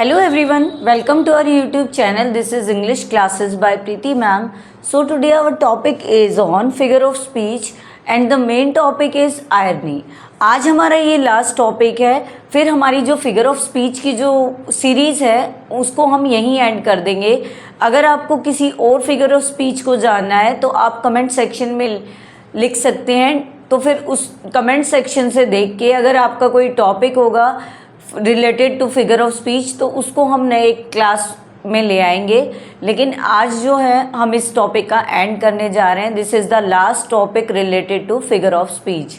Hello everyone, welcome to our YouTube channel. This is English classes by Preeti ma'am. So today our topic is on figure of speech and the main topic is irony. आज हमारा ये last topic है, फिर हमारी जो figure of speech की जो series है उसको हम यहीं एंड कर देंगे। अगर आपको किसी और फिगर ऑफ स्पीच को जानना है तो आप कमेंट सेक्शन में लिख सकते हैं, तो फिर उस कमेंट सेक्शन से देख के अगर आपका कोई टॉपिक होगा related to figure of speech तो उसको हम नए क्लास में ले आएंगे। लेकिन आज जो है हम इस टॉपिक का एंड करने जा रहे हैं। This is the last topic related to figure of speech.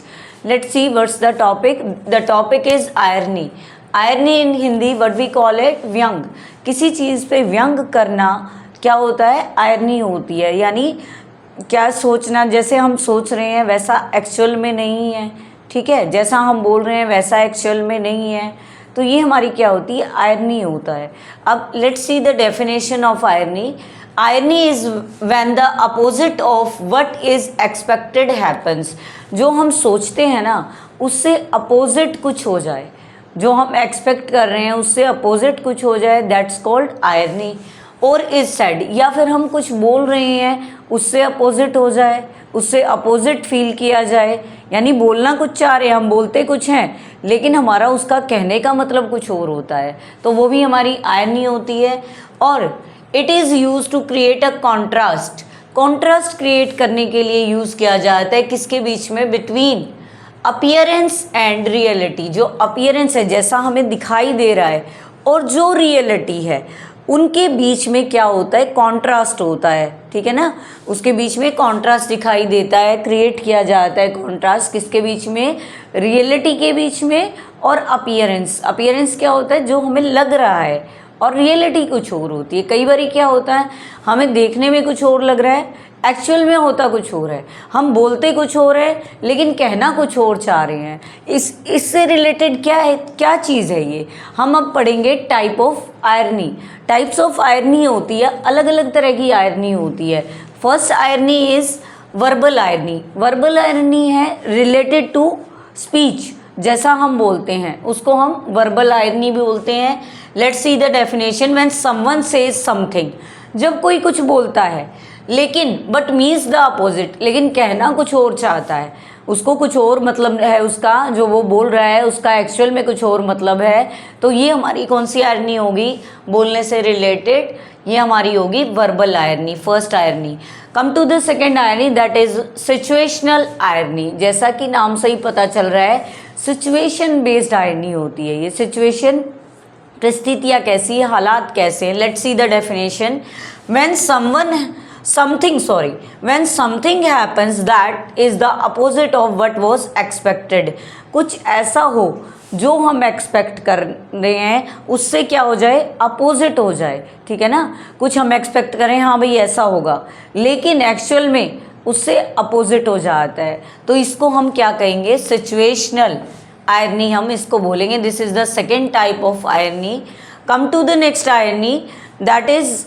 Let's see what's the topic. The topic is irony. Irony in Hindi what we call it व्यंग। किसी चीज़ पे व्यंग करना क्या होता है? आयरनी होती है। यानी क्या सोचना, जैसे हम सोच रहे हैं वैसा एक्चुअल में नहीं है, ठीक है, जैसा हम बोल रहे हैं वैसा एक्चुअल में नहीं है, तो ये हमारी क्या होती है? आयरनी होता है। अब let's see the definition of irony. Irony is when the opposite of what is expected happens. जो हम सोचते हैं ना उससे अपोजिट कुछ हो जाए, जो हम एक्सपेक्ट कर रहे हैं उससे अपोजिट कुछ हो जाए, दैट्स कॉल्ड आयरनी। और इज सेड, या फिर हम कुछ बोल रहे हैं उससे अपोजिट हो जाए, उससे अपोजिट फील किया जाए। यानी बोलना कुछ चाह रहे हैं, हम बोलते कुछ हैं लेकिन हमारा उसका कहने का मतलब कुछ और होता है, तो वो भी हमारी आयरनी होती है। और it is use to create a contrast. Contrast create करने के लिए यूज़ किया जाता है किसके बीच में? Between appearance and reality. जो अपीयरेंस है, जैसा हमें दिखाई दे रहा है, और जो रियलिटी है, उनके बीच में क्या होता है? कॉन्ट्रास्ट होता है, ठीक है ना। उसके बीच में कॉन्ट्रास्ट दिखाई देता है, क्रिएट किया जाता है कॉन्ट्रास्ट। किसके बीच में? रियलिटी के बीच में और अपीयरेंस। अपीयरेंस क्या होता है? जो हमें लग रहा है, और रियलिटी कुछ और होती है। कई बार क्या होता है, हमें देखने में कुछ और लग रहा है, एक्चुअल में होता कुछ और है। हम बोलते कुछ और है लेकिन कहना कुछ और चाह रहे हैं। इससे रिलेटेड क्या है, क्या चीज़ है ये? हम अब पढ़ेंगे type of irony. Types of irony होती है, अलग अलग तरह की आयरनी होती है। First irony is verbal irony. Verbal irony है रिलेटेड टू स्पीच, जैसा हम बोलते हैं उसको हम वर्बल आयरनी भी बोलते हैं। Let's see the definition. When someone says something, जब कोई कुछ बोलता है लेकिन बट मीन्स द अपोजिट, लेकिन कहना कुछ और चाहता है, उसको कुछ और मतलब है, उसका जो वो बोल रहा है उसका एक्चुअल में कुछ और मतलब है, तो ये हमारी कौन सी आयरनी होगी? बोलने से रिलेटेड ये हमारी होगी verbal irony, first irony. Come to the second irony, that is situational irony. जैसा कि नाम से ही पता चल रहा है, सिचुएशन बेस्ड आयरनी होती है ये। सिचुएशन, परिस्थितियाँ कैसी है, हालात कैसे हैं। Let's see the definition. When when something happens that is the opposite of what was expected। कुछ ऐसा हो जो हम एक्सपेक्ट कर रहे हैं उससे क्या हो जाए? अपोजिट हो जाए, ठीक है ना। कुछ हम एक्सपेक्ट करें, हाँ भाई ऐसा होगा, लेकिन एक्चुअल में उससे अपोजिट हो जाता है, तो इसको हम क्या कहेंगे? सिचुएशनल आयरनी हम इसको बोलेंगे। This is the second type of irony. Come to the next irony, that is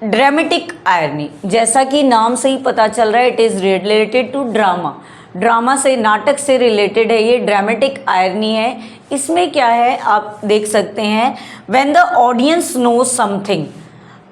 dramatic irony. जैसा कि नाम से ही पता चल रहा है, it is related to drama. Drama से, नाटक से रिलेटेड है ये, ड्रामेटिक आयरनी है। इसमें क्या है आप देख सकते हैं, when the audience knows something.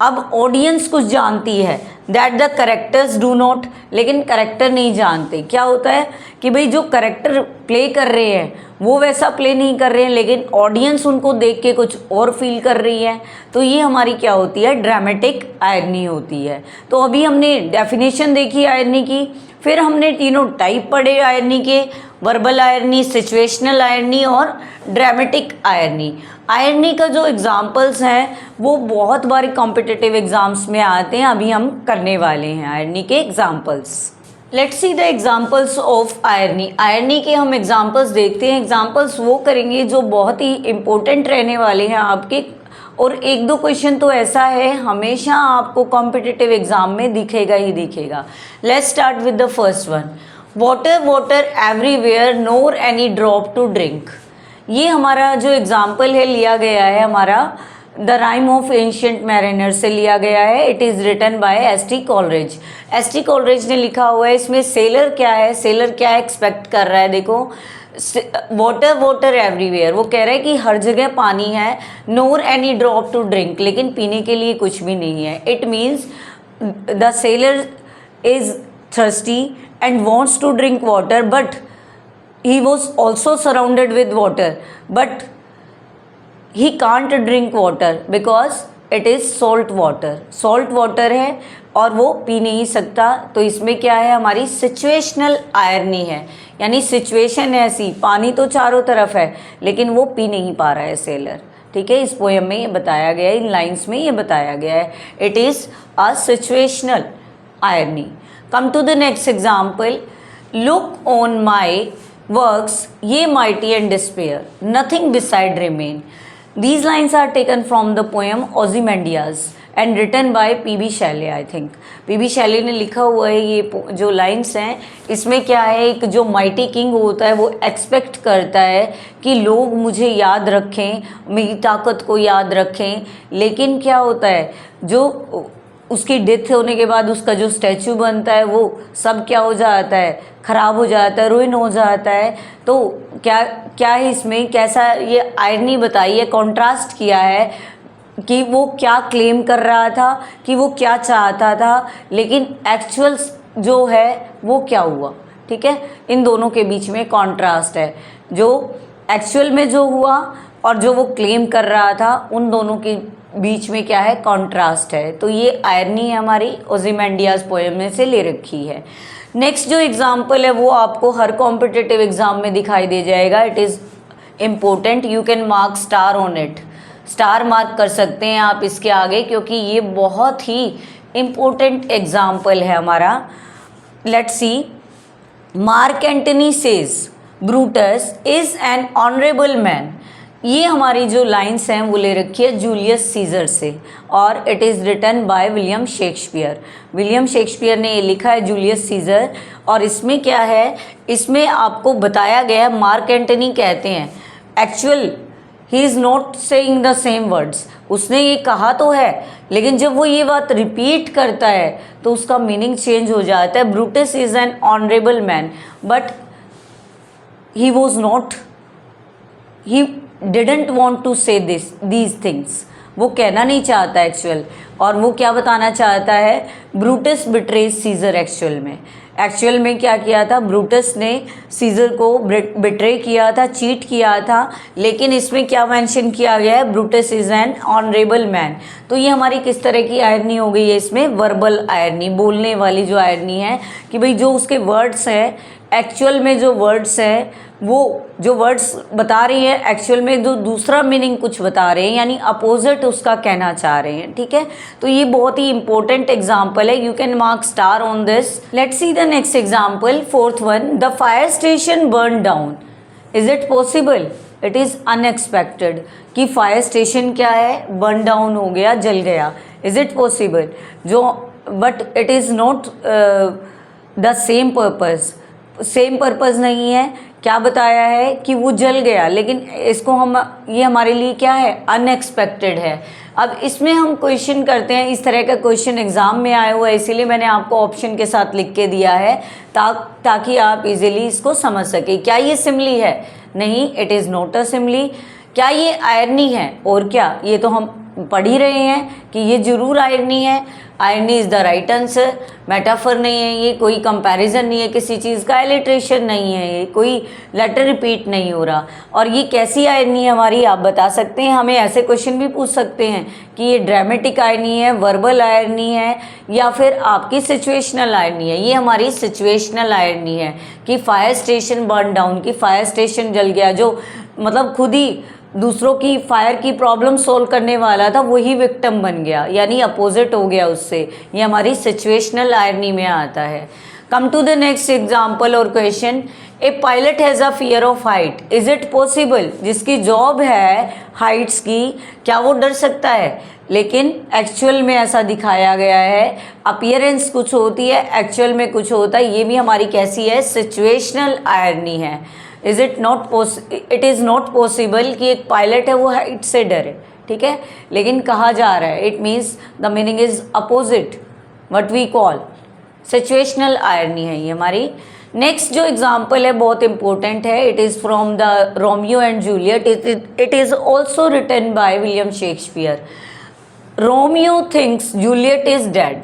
अब ऑडियंस कुछ जानती है, that the characters do not, लेकिन करेक्टर नहीं जानते। क्या होता है कि भाई जो करेक्टर प्ले कर रहे हैं वो वैसा प्ले नहीं कर रहे हैं, लेकिन ऑडियंस उनको देख के कुछ और फील कर रही है, तो ये हमारी क्या होती है? ड्रामेटिक आयरनी होती है। तो अभी हमने डेफिनेशन देखी आयरनी की, फिर हमने तीनों टाइप पढ़े आयरनी के, वर्बल आयरनी, सिचुएशनल आयरनी और ड्रामेटिक आयरनी। आयरनी का जो एग्जाम्पल्स हैं वो बहुत बार कॉम्पिटिटिव एग्जाम्स में आते हैं, अभी हम करने वाले हैं आयरनी के examples. Let's see the examples of irony. Irony के हम एग्जाम्पल्स देखते हैं। एग्जाम्पल्स वो करेंगे जो बहुत ही इम्पोर्टेंट रहने वाले हैं आपके, और एक दो क्वेश्चन तो ऐसा है हमेशा आपको कॉम्पिटिटिव एग्जाम में दिखेगा ही दिखेगा। Let's start with the first one. Water water everywhere nor any drop to drink. ये हमारा जो एग्जाम्पल है लिया गया है हमारा the rime of ancient mariner से लिया गया है। It is written by S T. Coleridge. S T. Coleridge ने लिखा हुआ है। इसमें सेलर क्या है, सेलर क्या एक्सपेक्ट कर रहा है? देखो, वाटर वाटर एवरीवेयर, वो कह रहा है कि हर जगह पानी है, nor any drop to drink, लेकिन पीने के लिए कुछ भी नहीं है। It means the sailor is thirsty and wants to drink water, but he was also surrounded with water, but he can't drink water because it is salt water, salt water है और वो पी नहीं सकता। तो इसमें क्या है, हमारी सिचुएशनल आयरनी है, यानी सिचुएशन ऐसी, पानी तो चारों तरफ है लेकिन वो पी नहीं पा रहा है सेलर। ठीक है, इस पोएम में ये बताया गया है, इन लाइन्स में ये बताया गया है, it is a situational irony. Come to the next example, look on my works, ye mighty and despair, nothing beside remain. These lines are taken from the poem Ozymandias and written by P.B. Shelley, I think. P.B. Shelley ने लिखा हुआ है ये जो lines हैं, इसमें क्या है, एक जो माइटी किंग होता है वो एक्सपेक्ट करता है कि लोग मुझे याद रखें, मेरी ताकत को याद रखें, लेकिन क्या होता है, जो उसकी डेथ होने के बाद उसका जो स्टैचू बनता है वो सब क्या हो जाता है, ख़राब हो जाता है, रुइन हो जाता है। तो क्या क्या है इसमें, कैसा ये आयरनी बताई है, कॉन्ट्रास्ट किया है कि वो क्या क्लेम कर रहा था, कि वो क्या चाहता था, लेकिन एक्चुअल जो है वो क्या हुआ। ठीक है, इन दोनों के बीच में कॉन्ट्रास्ट है, जो एक्चुअल में जो हुआ और जो वो क्लेम कर रहा था, उन दोनों के बीच में क्या है, कॉन्ट्रास्ट है। तो ये आयरनी है हमारी, ओzymandias पोएम में से ले रखी है। नेक्स्ट जो एग्जाम्पल है वो आपको हर कॉम्पिटिटिव एग्जाम में दिखाई दे जाएगा, it is important, you can mark star on it, star mark कर सकते हैं आप इसके आगे, क्योंकि ये बहुत ही इम्पोर्टेंट एग्जाम्पल है हमारा। Let's see, mark Antony says Brutus is an honourable man. ये हमारी जो लाइन्स हैं वो ले रखी है जूलियस सीजर से, और it is written by William Shakespeare. William Shakespeare ने ये लिखा है जूलियस सीजर, और इसमें क्या है, इसमें आपको बताया गया है, मार्क एंटनी कहते हैं, actual he is not saying the same words, उसने ये कहा तो है लेकिन जब वो ये बात रिपीट करता है तो उसका मीनिंग चेंज हो जाता है। Brutus is an honourable man but he was not, he didn't want to say these things, वो कहना नहीं चाहता एक्चुअल, और वो क्या बताना चाहता है, ब्रूटस बिट्रेज सीजर। एक्चुअल में क्या किया था, ब्रूटस ने सीजर को बिट्रे किया था, चीट किया था, लेकिन इसमें क्या मेंशन किया गया है, Brutus is an honourable man. तो ये हमारी किस तरह की आयरनी हो गई है, इसमें वर्बल आयरनी, बोलने वाली जो आयरनी है, कि भाई जो उसके वर्ड्स हैं, एक्चुअल में जो वर्ड्स हैं, वो जो वर्ड्स बता रही है एक्चुअल में जो दूसरा मीनिंग कुछ बता रहे हैं, यानी अपोजिट उसका कहना चाह रहे हैं। ठीक है, तो ये बहुत ही इंपॉर्टेंट एग्जाम्पल है, you can mark star on this. Let's see the next example, fourth one, the fire station burn down, is it possible, it is unexpected, कि फायर स्टेशन क्या है, बर्न डाउन हो गया, जल गया, इज इट पॉसिबल, जो but it is not the same purpose, same purpose नहीं है, क्या बताया है कि वो जल गया, लेकिन इसको हम, ये हमारे लिए क्या है, अनएक्सपेक्टेड है। अब इसमें हम क्वेश्चन करते हैं, इस तरह का क्वेश्चन एग्ज़ाम में आया हुआ है, इसीलिए मैंने आपको ऑप्शन के साथ लिख के दिया है ताकि आप इजीली इसको समझ सकें। क्या ये सिमली है, नहीं, it is not a Simli. क्या ये आयरनी है, और क्या, ये तो हम पढ़ ही रहे हैं कि ये जरूर आयरनी है, irony is the right answer. Metaphor नहीं है ये, कोई कंपैरिजन नहीं है किसी चीज़ का, एलिट्रेशन नहीं है ये, कोई लेटर रिपीट नहीं हो रहा। और ये कैसी आयरनी है हमारी, आप बता सकते हैं, हमें ऐसे क्वेश्चन भी पूछ सकते हैं कि ये ड्रामेटिक आयरनी है, वर्बल आयरनी है, या फिर आपकी सिचुएशनल आयरनी है। ये हमारी सिचुएशनल आयरनी है कि फायर स्टेशन बर्न डाउन, की फायर स्टेशन जल गया, जो मतलब खुद ही दूसरों की फायर की प्रॉब्लम सोल्व करने वाला था वही विक्टिम बन गया, यानी अपोजिट हो गया उससे। ये हमारी सिचुएशनल आयरनी में आता है। Come to the next example और question, a pilot has a fear of height, is it possible, जिसकी जॉब है हाइट्स की, क्या वो डर सकता है, लेकिन एक्चुअल में ऐसा दिखाया गया है, अपीयरेंस कुछ होती है, एक्चुअल में कुछ होता है। ये भी हमारी कैसी है, सिचुएशनल आयरनी है। इट इज़ नॉट पॉसिबल कि एक पायलट है वो हाइट से डरे, ठीक है, लेकिन कहा जा रहा है, it means the meaning is opposite, what we call situational irony है ये हमारी। नेक्स्ट जो एग्जाम्पल है बहुत इंपॉर्टेंट है, it is from the Romeo and Juliet, it is also written by William Shakespeare. Romeo thinks Juliet is dead.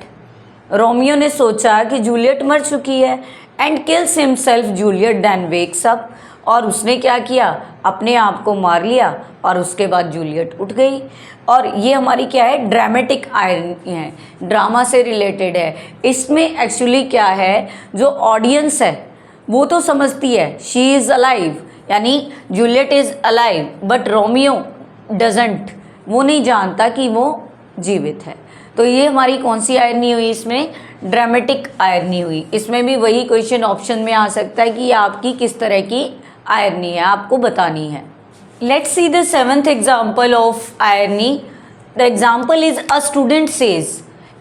Romeo ने सोचा कि जूलियट मर चुकी है, and kills himself Juliet then wakes up, और उसने क्या किया, अपने आप को मार लिया, और उसके बाद जूलियट उठ गई। और ये हमारी क्या है, ड्रामेटिक आयरनी है, ड्रामा से रिलेटेड है। इसमें एक्चुअली क्या है, जो ऑडियंस है वो तो समझती है शी इज़ अलाइव, यानी Juliet is alive, but Romeo doesn't, वो नहीं जानता कि वो जीवित है। तो ये हमारी कौन सी आयरनी हुई, इसमें ड्रामेटिक आयरनी हुई। इसमें भी वही क्वेश्चन ऑप्शन में आ सकता है कि ये आपकी किस तरह की आयरनी है, आपको बतानी है। Let's see the seventh example of irony. The example is a student says,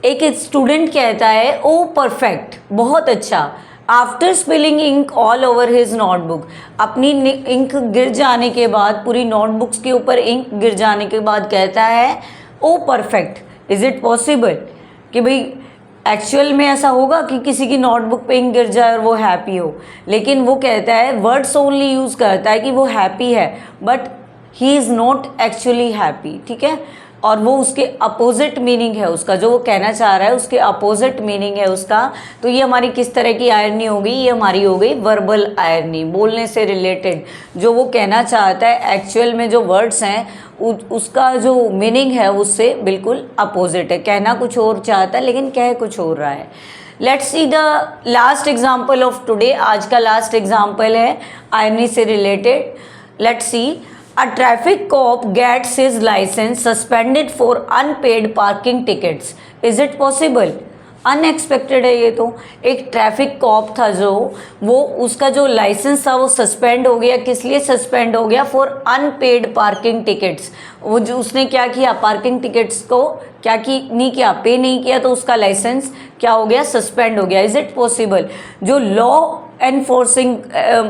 एक स्टूडेंट कहता है ओ परफेक्ट, बहुत अच्छा, after spilling ink all over his notebook, अपनी इंक गिर जाने के बाद, पूरी नोटबुक्स के ऊपर इंक गिर जाने के बाद कहता है oh perfect. Is it possible कि भाई एक्चुअल में ऐसा होगा कि किसी की नोटबुक पे इंक गिर जाए और वो हैप्पी हो? लेकिन वो कहता है, वर्ड्स ओनली यूज़ करता है कि वो हैप्पी है, but he is not actually happy, ठीक है। और वो उसके अपोजिट मीनिंग है उसका, जो वो कहना चाह रहा है उसके अपोजिट मीनिंग है उसका। तो ये हमारी किस तरह की आयरनी होगी, ये हमारी हो गई वर्बल आयरनी, बोलने से रिलेटेड। जो वो कहना चाहता है एक्चुअल में जो वर्ड्स हैं उसका जो मीनिंग है उससे बिल्कुल अपोजिट है, कहना कुछ और चाहता है लेकिन कह कुछ और रहा है। Let's see the last example of today. आज का लास्ट एग्जाम्पल है आयरनी से related. Let's see, a traffic cop gets his license suspended for unpaid parking tickets. Is it possible? Unexpected है ये तो। एक ट्रैफिक कॉप था जो, वो उसका जो लाइसेंस था वो सस्पेंड हो गया। किस लिए सस्पेंड हो गया? For unpaid parking tickets. वो जो उसने क्या किया, पार्किंग टिकट्स को क्या की नहीं किया, पे नहीं किया, तो उसका लाइसेंस क्या हो गया, सस्पेंड हो गया। Is it possible? जो लॉ एनफोर्सिंग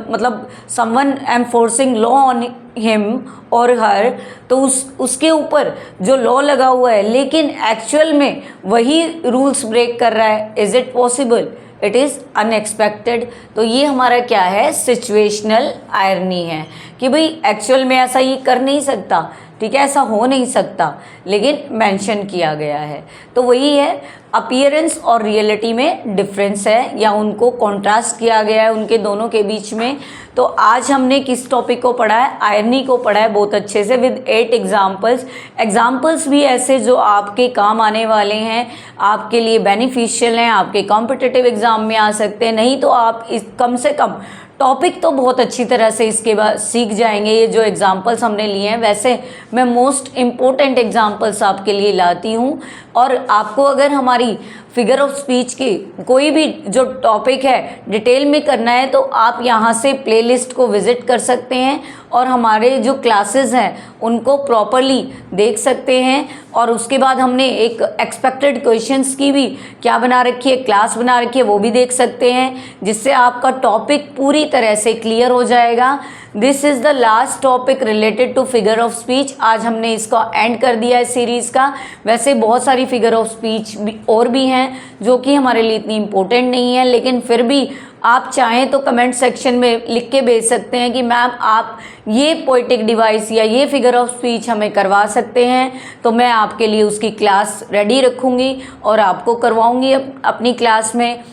मतलब someone enforcing law on him और हर, तो उसके ऊपर जो लॉ लगा हुआ है लेकिन एक्चुअल में वही रूल्स ब्रेक कर रहा है। Is it possible? It is unexpected. तो ये हमारा क्या है, सिचुएशनल आयरनी है कि भाई एक्चुअल में ऐसा ये कर नहीं सकता, ठीक है, ऐसा हो नहीं सकता, लेकिन मेंशन किया गया है। तो वही है, अपीयरेंस और रियलिटी में डिफरेंस है, या उनको कॉन्ट्रास्ट किया गया है उनके दोनों के बीच में। तो आज हमने किस टॉपिक को पढ़ा है, आयरनी को पढ़ा है बहुत अच्छे से विद 8 एग्जाम्पल्स भी ऐसे जो आपके काम आने वाले हैं, आपके लिए बेनिफिशियल हैं, आपके कॉम्पिटिटिव एग्जाम में आ सकते हैं। नहीं तो आप इस कम से कम टॉपिक तो बहुत अच्छी तरह से इसके बाद सीख जाएंगे। ये जो एग्जाम्पल्स हमने लिए हैं, वैसे मैं मोस्ट इम्पोर्टेंट एग्जाम्पल्स आपके लिए लाती हूँ। और आपको अगर हमारी फिगर ऑफ स्पीच की कोई भी जो टॉपिक है डिटेल में करना है, तो आप यहाँ से प्लेलिस्ट को विज़िट कर सकते हैं और हमारे जो क्लासेस हैं उनको प्रॉपरली देख सकते हैं। और उसके बाद हमने एक एक्सपेक्टेड क्वेश्चंस की भी क्या बना रखी है, क्लास बना रखी है, वो भी देख सकते हैं, जिससे आपका टॉपिक पूरी तरह से क्लियर हो जाएगा। This is the last topic related to figure of speech. आज हमने इसका एंड कर दिया है सीरीज़ का। वैसे बहुत सारी फिगर ऑफ स्पीच और भी हैं जो कि हमारे लिए इतनी इम्पोर्टेंट नहीं है, लेकिन फिर भी आप चाहें तो कमेंट सेक्शन में लिख के भेज सकते हैं कि मैम आप ये पोएटिक डिवाइस या ये फिगर ऑफ स्पीच हमें करवा सकते हैं, तो मैं आपके लिए उसकी क्लास रेडी रखूँगी और आपको करवाऊँगी अपनी क्लास में।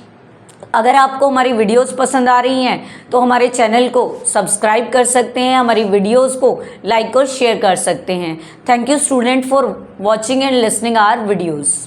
अगर आपको हमारी वीडियोस पसंद आ रही हैं तो हमारे चैनल को सब्सक्राइब कर सकते हैं, हमारी वीडियोस को लाइक और शेयर कर सकते हैं। Thank you student for watching and listening our videos.